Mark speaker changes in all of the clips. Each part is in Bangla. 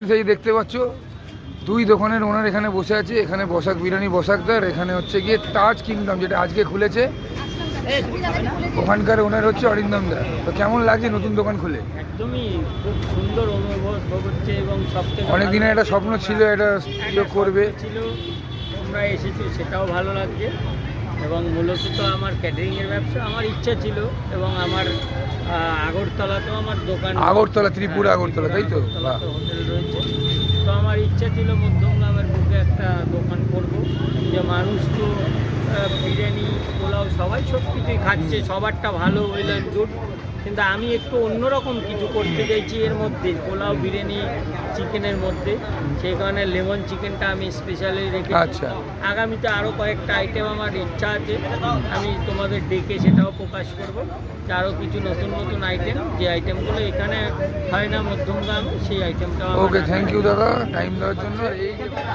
Speaker 1: সেই দেখতে পাচ্ছ দুই দোকানের ওনার এখানে বসে আছে। এখানে বসাক বিরিয়ানি বসাকদার, এখানে হচ্ছে গিয়ে তাজ কিংডম যেটা আজকে খুলেছে, ওখানকার ওনার হচ্ছে অরিন্দম দা। তো কেমন লাগছে নতুন দোকান খুলে?
Speaker 2: একদমই খুব সুন্দর অনুভব হচ্ছে এবং সবথেকে
Speaker 1: অনেক দিনের একটা স্বপ্ন ছিল এটা করবে
Speaker 2: ছিল, তোমরা এসেছো সেটাও ভালো লাগছে। এবং মূলত তো আমার ক্যাটারিংয়ের ব্যবসা আমার ইচ্ছা ছিল এবং আমার আগরতলাতেও আমার দোকান,
Speaker 1: আগরতলা ত্রিপুরা আগরতলা, তাই তো?
Speaker 2: হোটেল রয়েছে। তো আমার ইচ্ছা ছিল মধ্যমগ্রামের বুকে একটা দোকান করব, যে মানুষ তো বিরিয়ানি পোলাও সবাই সব কিছুই খাচ্ছে, সবারটা ভালো, ওয়েল অ্যান্ড গুড, কিন্তু আমি একটু অন্যরকম কিছু করতে চাইছি এর মধ্যে, পোলাও বিরিয়ানি চিকেনের মধ্যে। সেই কারণে লেমন চিকেনটা আমি স্পেশালি রেখেছি।
Speaker 1: আচ্ছা,
Speaker 2: আগামীতে আরও কয়েকটা আইটেম আমার ইচ্ছা আছে, আমি তোমাদের ডেকে সেটাও প্রকাশ করব, যে আরও কিছু নতুন নতুন আইটেম, যে আইটেমগুলো এখানে হয় না মধ্যমগ্রামে, সেই আইটেমটা।
Speaker 1: ওকে, থ্যাংক ইউ দাদা টাইম দেওয়ার জন্য। এই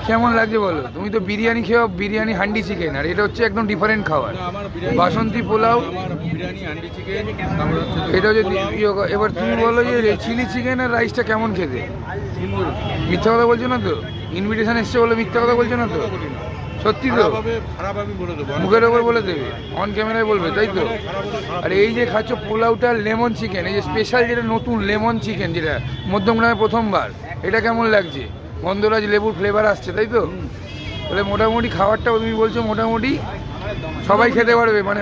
Speaker 1: কেমন লাগছে বলো? তুমি তো বিরিয়ানি খেয়েও, বিরিয়ানি হান্ডি চিকেন, আর এটা হচ্ছে একদম ডিফারেন্ট খাবার। বাসন্তী পোলাও, এটা যদি এবার তুমি বলো যে চিলি চিকেন আর রাইসটা কেমন খেতে? মিথ্যা কথা বলছো না তো? ইনভিটেশন এসছে বলে মিথ্যা কথা বলছো না তো? সত্যি তো? মুখের ওপর বলে দেবে, অন ক্যামেরায় বলবে, তাই তো? আর এই যে খাচ্ছ পোলাওটা লেমন চিকেন, এই যে স্পেশাল যেটা নতুন লেমন চিকেন, যেটা মধ্যমগ্রামে প্রথমবার, এটা কেমন লাগছে? গন্ধরাজ লেবুর ফ্লেভার আসছে, তাই তো? তাহলে মোটামুটি খাবারটা তুমি বলছো মোটামুটি সবাই খেতে পারবে, মানে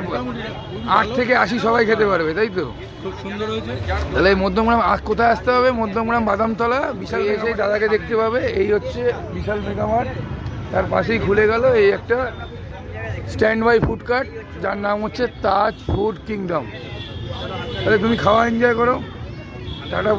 Speaker 1: 8 থেকে 80 সবাই খেতে পারবে, তাই তো?
Speaker 3: খুব সুন্দর হয়েছে।
Speaker 1: তাহলে এই মধ্যমগ্রাম কোথায় আসতে হবে? মধ্যমগ্রাম বাদামতলা বিশাল, এসে দাদাকে দেখতে পাবে। এই হচ্ছে বিশাল মেগামার্ট, তার পাশেই খুলে গেল এই একটা স্ট্যান্ড বাই ফুড কার্ট, যার নাম হচ্ছে তাজ ফুড কিংডম। তাহলে তুমি খাওয়া এনজয় করো, টাটা।